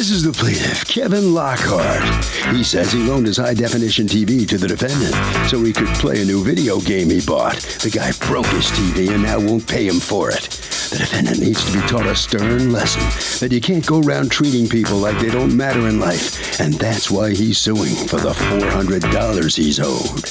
This is the plaintiff, Kevin Lockhart. He says he loaned his high-definition TV to the defendant so he could play a new video game he bought. The guy broke his TV and now won't pay him for it. The defendant needs to be taught a stern lesson that you can't go around treating people like they don't matter in life. And that's why he's suing for the $400 he's owed.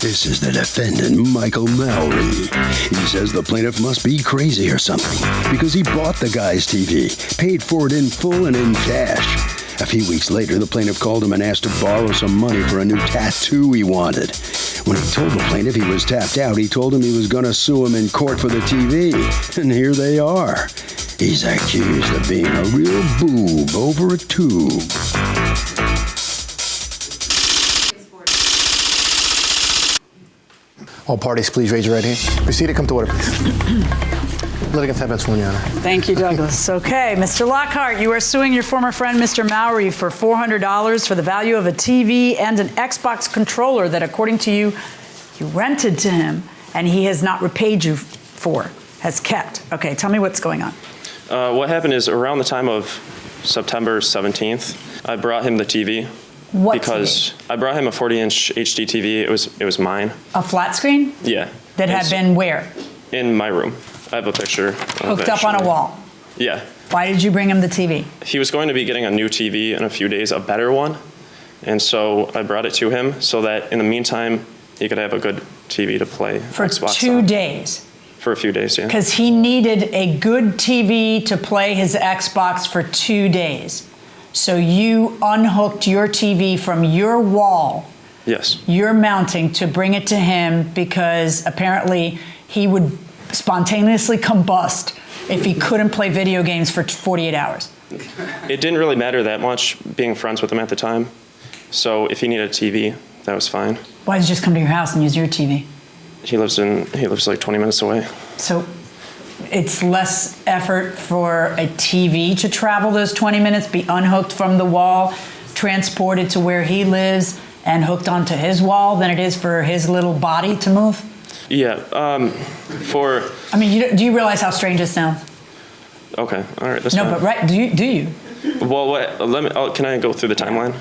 This is the defendant, Michael Mowry. He says the plaintiff must be crazy or something because he bought the guy's TV, paid for it in full and in cash. A few weeks later, the plaintiff called him and asked to borrow some money for a new tattoo he wanted. When he told the plaintiff he was tapped out, he told him he was going to sue him in court for the TV. And here they are. He's accused of being a real boob over a tube. All parties, please raise your right hand. Proceed to come to order, please. Litigants have been sworn, Your Honor. Thank you, Douglas. Okay, Mr. Lockhart, you are suing your former friend, Mr. Mowry, for $400 for the value of a TV and an Xbox controller that, according to you, you rented to him and he has not repaid you for, has kept. Okay, tell me what's going on. What happened is around the time of September 17th, I brought him the TV. What because TV? I brought him a 40-inch HD TV. It was mine. A flat screen? Yeah. That had been where? In my room. I have a picture. Hooked up on a wall? Yeah. Why did you bring him the TV? He was going to be getting a new TV in a few days, a better one. And so I brought it to him so that in the meantime, he could have a good TV to play For Xbox 2 on. days? For a few days, yeah. Because he needed a good TV to play his Xbox for 2 days. So you unhooked your TV from your wall. Yes. You're mounting to bring it to him because apparently he would spontaneously combust if he couldn't play video games for 48 hours. It didn't really matter that much being friends with him at the time. So if he needed a TV, that was fine. Why did he just come to your house and use your TV? He lives like 20 minutes away. So it's less effort for a TV to travel those 20 minutes, be unhooked from the wall, transported to where he lives, and hooked onto his wall than it is for his little body to move? Yeah. I mean, do you realize how strange this sounds? Okay. All right. That's no, fine. but right? Do you? Well, can I go through the timeline?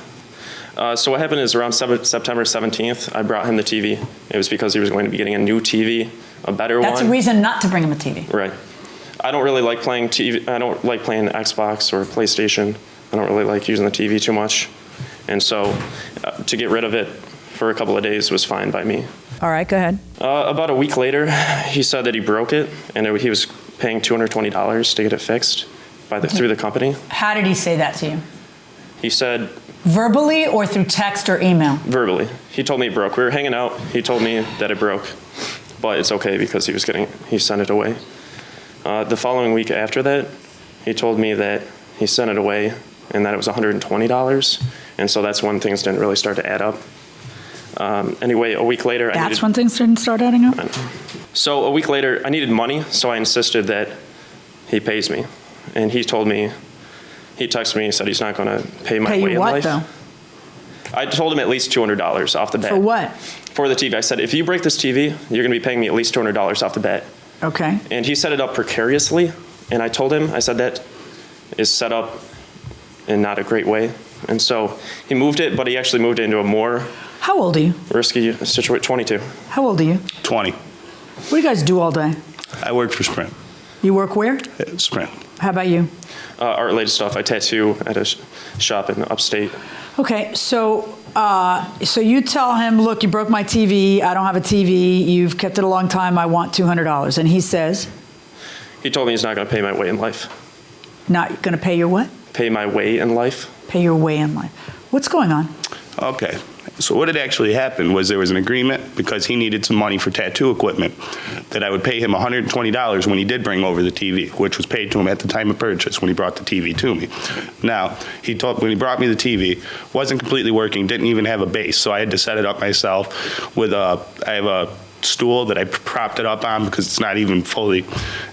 So what happened is around September 17th, I brought him the TV. It was because he was going to be getting a new TV, a better one. That's a reason not to bring him a TV. Right. I don't really like playing TV. I don't like playing Xbox or PlayStation. I don't really like using the TV too much. And so to get rid of it for a couple of days was fine by me. All right, go ahead. About a week later, he said that he broke it, and he was paying $220 to get it fixed through the company. How did he say that to you? He said... Verbally or through text or email? Verbally. He told me it broke. We were hanging out. He told me that it broke, but it's okay because he sent it away. The following week after that, he told me that he sent it away and that it was $120. And so that's when things didn't really start to add up. Anyway, a week later, when things didn't start adding up? So a week later, I needed money, so I insisted that he pays me. And he told me, he texted me and said he's not going to pay my way in life. Though? I told him at least $200 off the bat. For what? For the TV. I said, if you break this TV, you're going to be paying me at least $200 off the bat. Okay. And he set it up precariously. And I told him, I said, that is set up in not a great way. And so he moved it, but he actually moved it into a more... How old are you? Risky situation. 22. How old are you? 20. What do you guys do all day? I work for Sprint. You work where? Sprint. How about you? Art-related stuff. I tattoo at a shop in upstate. Okay, so you tell him, look, you broke my TV. I don't have a TV. You've kept it a long time. I want $200. And he says? He told me he's not going to pay my way in life. Not going to pay your what? Pay my way in life. Pay your way in life. What's going on? Okay. So what had actually happened was there was an agreement because he needed some money for tattoo equipment that I would pay him $120 when he did bring over the TV, which was paid to him at the time of purchase when he brought the TV to me. Now, when he brought me the TV, wasn't completely working, didn't even have a base, so I had to set it up myself with I have a stool that I propped it up on because it's not even fully,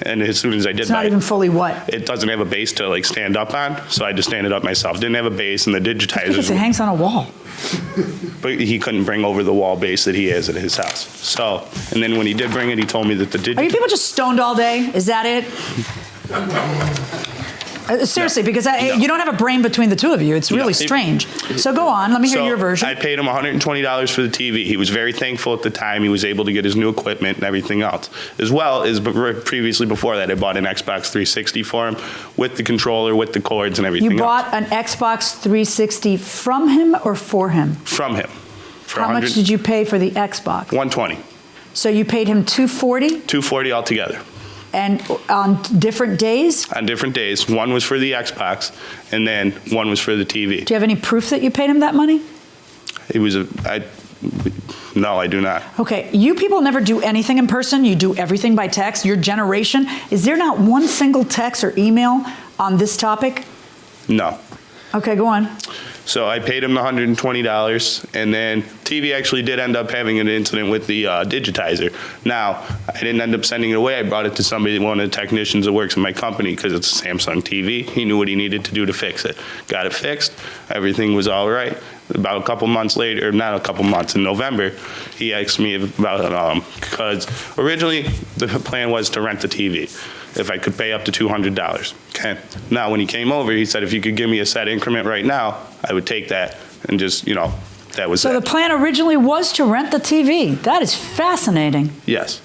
and as soon as I did It's not even fully what? it doesn't have a base to like stand up on, so I just stand it up myself. Didn't have a base, and the Because digitizers, it hangs on a wall. but he couldn't bring over the wall base that he has at his house. So, and then when he did bring it, he told me that the Are you digitizer, people just stoned all day? Is that it? Seriously, because you don't have a brain between the two of you. It's really strange. So go on. Let me hear your version. I paid him $120 for the TV. He was very thankful at the time. He was able to get his new equipment and everything else. As well as previously before that, I bought an Xbox 360 for him with the controller, with the cords and everything You bought else. an Xbox 360 from him or for him? From him. For How much did you pay for the Xbox? $120. So you paid him $240, $240 altogether. and on different days? On different days. One was for the Xbox, and then one was for the TV. Do you have any proof that you paid him that money? It was no, I do not. Okay, you people never do anything in person. You do everything by text. Your generation, is there not one single text or email on this topic? No. Okay, go on. So I paid him the $120, and then TV actually did end up having an incident with the digitizer. Now, I didn't end up sending it away. I brought it to somebody, one of the technicians that works in my company, because it's a Samsung TV. He knew what he needed to do to fix it. Got it fixed. Everything was all right. About a couple months later, not a couple months, in November, he asked me about, because originally the plan was to rent the TV, if I could pay up to $200. Okay. Now, when he came over, he said if you could give me a set increment right now, I would take that and just, that was So it. the plan originally was to rent the TV. That is fascinating. Yes.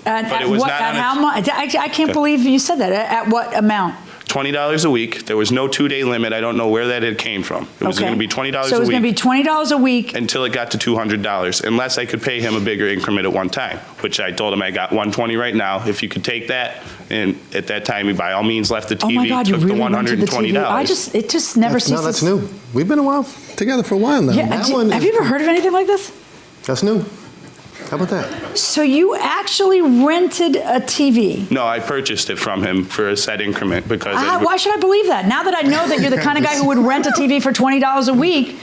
And But it was not at on a- how much? I can't believe you said that. At what amount? $20 a week. There was no 2-day limit. I don't know where that it came from. It was Okay. going to be $20 So it a was going to be week $20 a week. until it got to $200, unless I could pay him a bigger increment at one time, which I told him I got $120 right now. If you could take that, and at that time, he by all means left the TV, Oh my God, you took really the rented the TV? $120. It just never ceases. No, that's new. We've been a while together for a while now. Yeah, That one have is- you ever heard of anything like this? That's new. How about that? So you actually rented a TV. No, I purchased it from him for a set increment because Why should I believe that? Now that I know that you're the kind of guy who would rent a TV for $20 a week,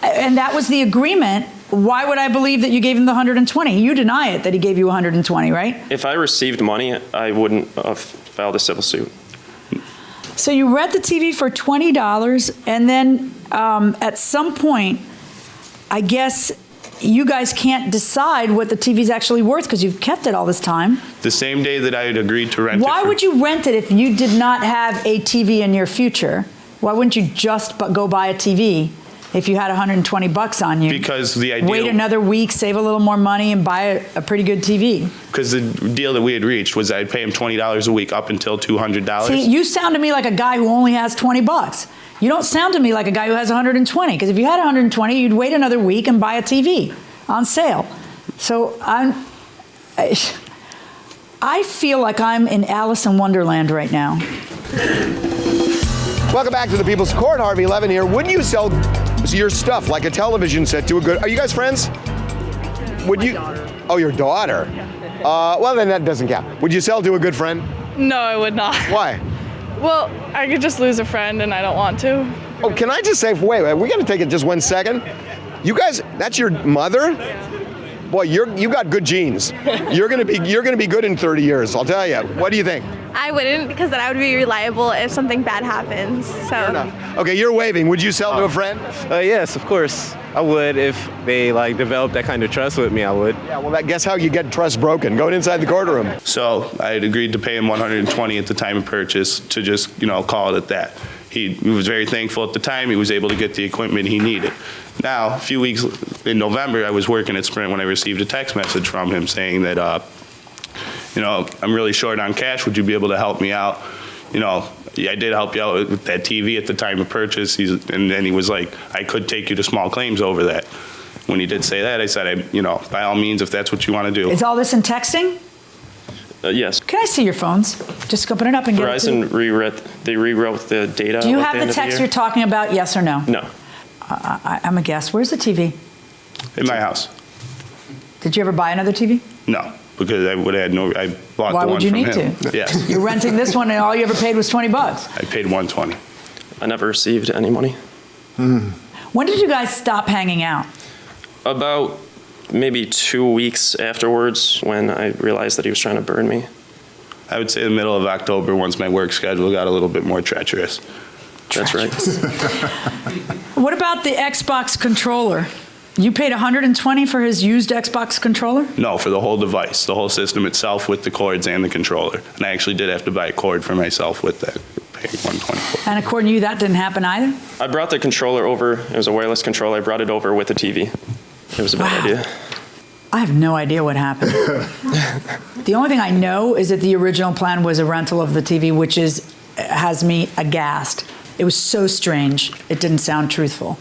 and that was the agreement, why would I believe that you gave him the 120? You deny it that he gave you 120, right? If I received money, I wouldn't have filed a civil suit. So you rent the TV for $20, and then at some point, I guess you guys can't decide what the TV's actually worth because you've kept it all this time. the same day that I had agreed to rent it. Why would you rent it if you did not have a TV in your future? Why wouldn't you just go buy a TV if you had $120 on you? Because the idea... Wait another week, save a little more money, and buy a pretty good TV. Because the deal that we had reached was I'd pay him $20 a week up until $200. See, you sound to me like a guy who only has $20. You don't sound to me like a guy who has 120, because if you had 120, you'd wait another week and buy a TV on sale. So I feel like I'm in Alice in Wonderland right now. Welcome back to the People's Court. Harvey Levin here. Would you sell your stuff like a television set to a good... Are you guys friends? Would you... Oh, your daughter. Well, then that doesn't count. Would you sell to a good friend? No, I would not. Why? Well, I could just lose a friend and I don't want to. Oh, can I just say, wait, we got to take it just 1 second. You guys, that's your mother? Boy, you got good genes. You're gonna be good in 30 years. I'll tell you. What do you think? I wouldn't, because then I would be reliable if something bad happens. So. Fair enough. Okay, you're waving. Would you sell to a friend? Yes, of course. I would if they develop that kind of trust with me. I would. Yeah. Well, guess how you get trust broken? Going inside the courtroom. So I had agreed to pay him $120 at the time of purchase to just, call it at that. He was very thankful at the time. He was able to get the equipment he needed. Now, a few weeks in November, I was working at Sprint when I received a text message from him saying that, I'm really short on cash. Would you be able to help me out? Yeah, I did help you out with that TV at the time of purchase. And then he was like, I could take you to small claims over that. When he did say that, I said, by all means, if that's what you want to do. Is all this in texting? Yes. Can I see your phones? Just open it up and get it. Verizon rewrote the data. Do you at have the the end of text year. you're talking about, yes or no? No. I'm a guess. Where's the TV? In my house. Did you ever buy another TV? No, because I would have had I bought Why the one would you from need him. to? Yes. You're renting this one and all you ever paid was $20. I paid $120. I never received any money. When did you guys stop hanging out? About maybe 2 weeks afterwards when I realized that he was trying to burn me. I would say the middle of October, once my work schedule got a little bit more treacherous. That's right. What about the Xbox controller? You paid $120 for his used Xbox controller? No, for the whole device, the whole system itself with the cords and the controller. And I actually did have to buy a cord for myself with that, paying $120. And according to you, that didn't happen either? I brought the controller over. It was a wireless controller. I brought it over with the TV. It was a bad idea. I have no idea what happened. The only thing I know is that the original plan was a rental of the TV, which has me aghast. It was so strange. It didn't sound truthful.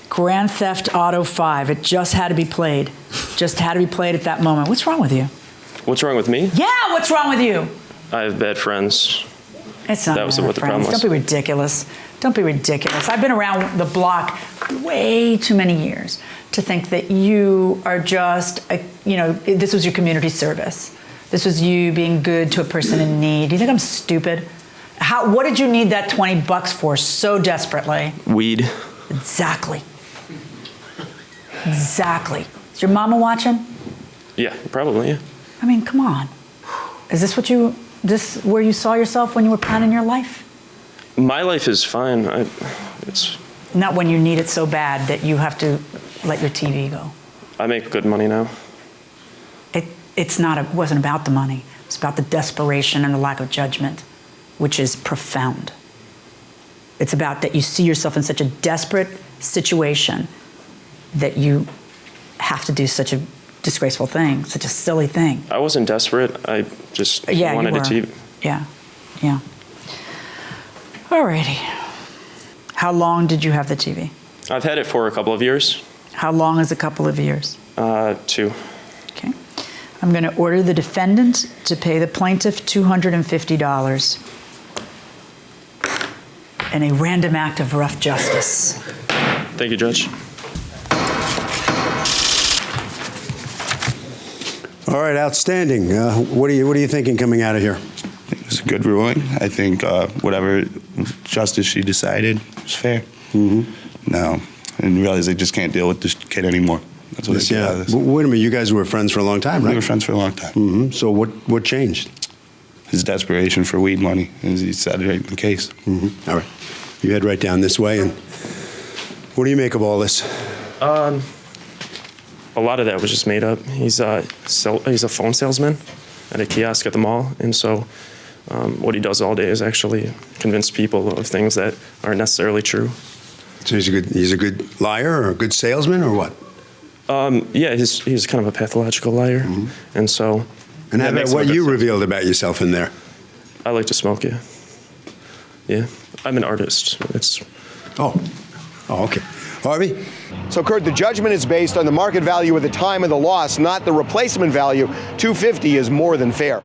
Grand Theft Auto 5. It just had to be played. Just had to be played at that moment. What's wrong with you? What's wrong with me? Yeah, what's wrong with you? I have bad friends. It's not That was bad what the problem friends. was. Don't be ridiculous. Don't be ridiculous. I've been around the block way too many years to think that you are just, this was your community service. This was you being good to a person in need. Do you think I'm stupid? What did you need that $20 for so desperately? Weed. Exactly. Exactly. Is your mama watching? Yeah, probably, yeah. I mean, come on. Is this where you saw yourself when you were planning your life? My life is fine. It's. Not when you need it so bad that you have to let your TV go. I make good money now. It wasn't about the money. It's about the desperation and the lack of judgment, which is profound. It's about that you see yourself in such a desperate situation that you have to do such a disgraceful thing, such a silly thing. I wasn't desperate. I just wanted a TV. Yeah. Alrighty. How long did you have the TV? I've had it for a couple of years. How long is a couple of years? 2. Okay. I'm going to order the defendant to pay the plaintiff $250 in a random act of rough justice. Thank you, Judge. All right, outstanding. What are you thinking coming out of here? It was a good ruling. I think whatever justice she decided was fair. Mm-hmm. No, and realize I just can't deal with this kid anymore. That's what I get out of this. Wait a minute, you guys were friends for a long time, right? We were friends for a long time. Mm-hmm. So what changed? His desperation for weed money, as he said right in the case. Mm-hmm. All right. You head right down this way, and what do you make of all this? A lot of that was just made up. He's a phone salesman at a kiosk at the mall, and so what he does all day is actually convince people of things that aren't necessarily true. So he's a good liar or a good salesman or what? Yeah, he's kind of a pathological liar, and so. And how about what you revealed about yourself in there? I like to smoke, yeah. Yeah, I'm an artist. Oh, okay. Harvey? So, Kurt, the judgment is based on the market value at the time of the loss, not the replacement value. $250 is more than fair.